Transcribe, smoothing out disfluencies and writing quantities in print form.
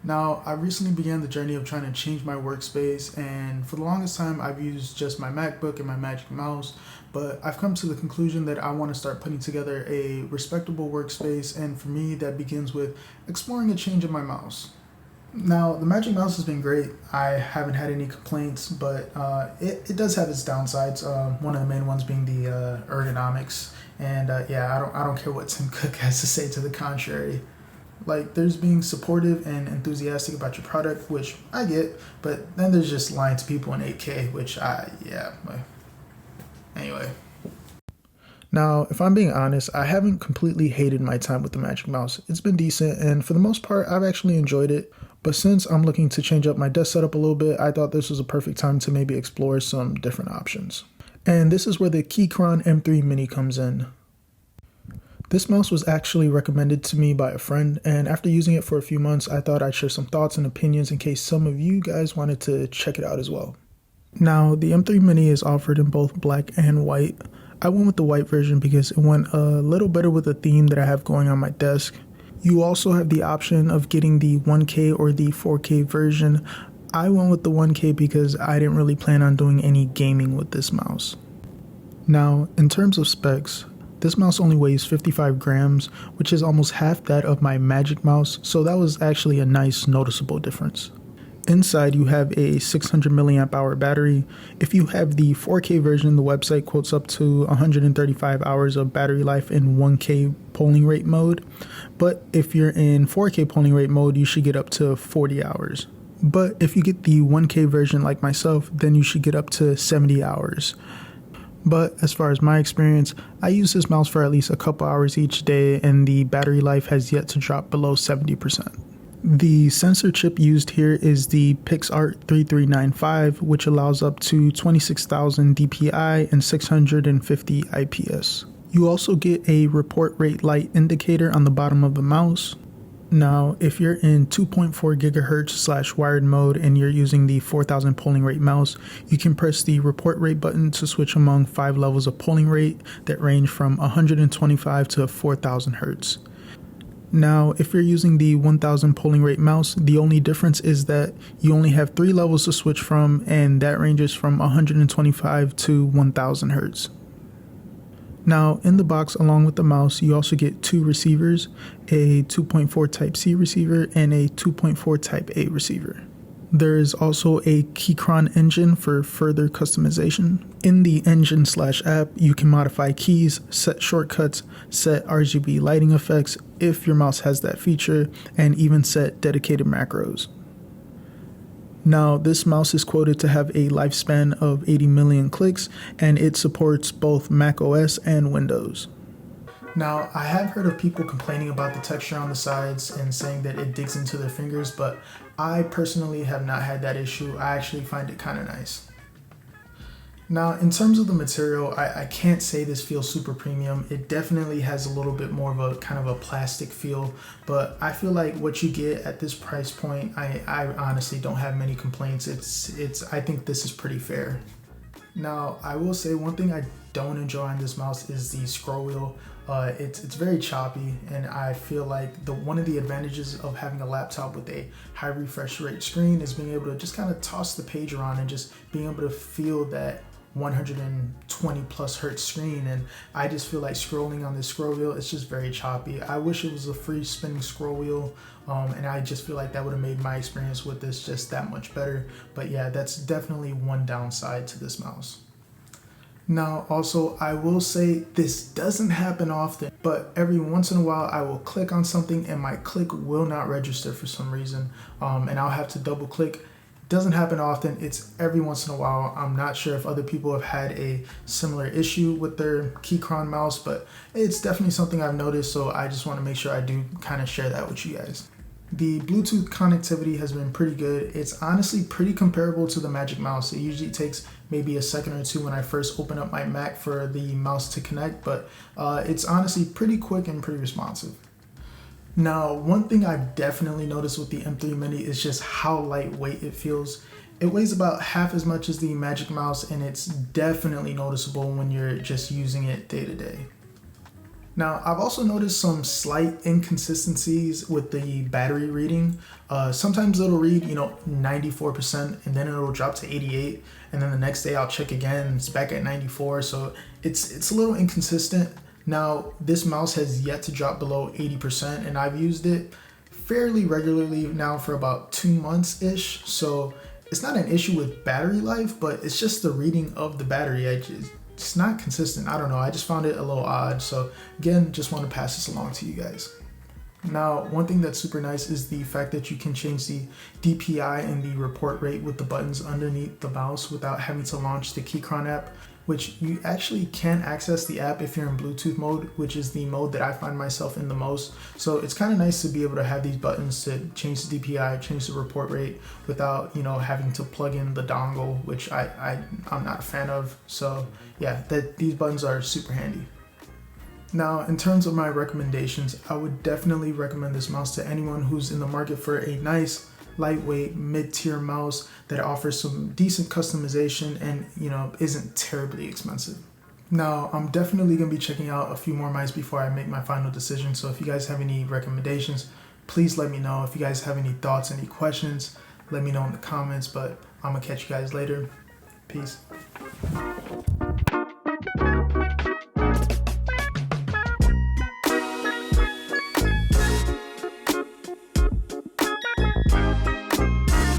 Now, I recently began the journey of trying to change my workspace, and for the longest time, I've used just my MacBook and my Magic Mouse. But I've come to the conclusion that I want to start putting together a respectable workspace, and for me, that begins with exploring a change in my mouse. Now, the Magic Mouse has been great. I haven't had any complaints, but it does have its downsides. One of the main ones being the ergonomics, and yeah, I don't care what Tim Cook has to say to the contrary. Like, there's being supportive and enthusiastic about your product, which I get, but then there's just lying to people in 8K, which yeah. Anyway. Now, if I'm being honest, I haven't completely hated my time with the Magic Mouse. It's been decent, and for the most part, I've actually enjoyed it. But since I'm looking to change up my desk setup a little bit, I thought this was a perfect time to maybe explore some different options. And this is where the Keychron M3 Mini comes in. This mouse was actually recommended to me by a friend, and after using it for a few months, I thought I'd share some thoughts and opinions in case some of you guys wanted to check it out as well. Now, the M3 Mini is offered in both black and white. I went with the white version because it went a little better with the theme that I have going on my desk. You also have the option of getting the 1K or the 4K version. I went with the 1K because I didn't really plan on doing any gaming with this mouse. Now, in terms of specs, this mouse only weighs 55 grams, which is almost half that of my Magic Mouse, so that was actually a nice noticeable difference. Inside, you have a 600 milliamp hour battery. If you have the 4K version, the website quotes up to 135 hours of battery life in 1K polling rate mode. But if you're in 4K polling rate mode, you should get up to 40 hours. But if you get the 1K version like myself, then you should get up to 70 hours. But as far as my experience, I use this mouse for at least a couple hours each day, and the battery life has yet to drop below 70%. The sensor chip used here is the PixArt 3395, which allows up to 26,000 DPI and 650 IPS. You also get a report rate light indicator on the bottom of the mouse. Now, if you're in 2.4 gigahertz / wired mode and you're using the 4000 polling rate mouse, you can press the report rate button to switch among 5 levels of polling rate that range from 125 to 4000 hertz. Now, if you're using the 1000 polling rate mouse, the only difference is that you only have 3 levels to switch from, and that ranges from 125 to 1000 hertz. Now, in the box along with the mouse, you also get 2 receivers, a 2.4 Type-C receiver and a 2.4 Type-A receiver. There is also a Keychron engine for further customization. In the engine/app, you can modify keys, set shortcuts, set RGB lighting effects if your mouse has that feature, and even set dedicated macros. Now, this mouse is quoted to have a lifespan of 80 million clicks, and it supports both Mac OS and Windows. Now, I have heard of people complaining about the texture on the sides and saying that it digs into their fingers, but I personally have not had that issue. I actually find it kind of nice. Now, in terms of the material, I can't say this feels super premium. It definitely has a little bit more of a kind of a plastic feel, but I feel like what you get at this price point, I honestly don't have many complaints. I think this is pretty fair. Now, I will say one thing I don't enjoy on this mouse is the scroll wheel. It's very choppy, and I feel like one of the advantages of having a laptop with a high refresh rate screen is being able to just kind of toss the page around and just being able to feel that 120 plus hertz screen, and I just feel like scrolling on this scroll wheel, it's just very choppy. I wish it was a free spinning scroll wheel, and I just feel like that would have made my experience with this just that much better. But yeah, that's definitely one downside to this mouse. Now, also, I will say this doesn't happen often, but every once in a while I will click on something and my click will not register for some reason, and I'll have to double click. Doesn't happen often, it's every once in a while. I'm not sure if other people have had a similar issue with their Keychron mouse, but it's definitely something I've noticed, so I just want to make sure I do kind of share that with you guys. The Bluetooth connectivity has been pretty good. It's honestly pretty comparable to the Magic Mouse. It usually takes maybe a second or two when I first open up my Mac for the mouse to connect, but it's honestly pretty quick and pretty responsive. Now, one thing I've definitely noticed with the M3 Mini is just how lightweight it feels. It weighs about half as much as the Magic Mouse, and it's definitely noticeable when you're just using it day to day. Now, I've also noticed some slight inconsistencies with the battery reading. Sometimes it'll read, 94%, and then it'll drop to 88, and then the next day I'll check again and it's back at 94. So it's a little inconsistent. Now, this mouse has yet to drop below 80%, and I've used it fairly regularly now for about 2 months-ish. So it's not an issue with battery life, but it's just the reading of the battery. It's not consistent. I don't know. I just found it a little odd. So again, just want to pass this along to you guys. Now, one thing that's super nice is the fact that you can change the DPI and the report rate with the buttons underneath the mouse without having to launch the Keychron app, which you actually can access the app if you're in Bluetooth mode, which is the mode that I find myself in the most. So it's kind of nice to be able to have these buttons to change the DPI, change the report rate without, having to plug in the dongle, which I'm not a fan of. So yeah, these buttons are super handy. Now, in terms of my recommendations, I would definitely recommend this mouse to anyone who's in the market for a nice, lightweight, mid-tier mouse that offers some decent customization and, isn't terribly expensive. Now, I'm definitely going to be checking out a few more mice before I make my final decision. So if you guys have any recommendations, please let me know. If you guys have any thoughts, any questions, let me know in the comments, but I'm going to catch you guys later. Peace.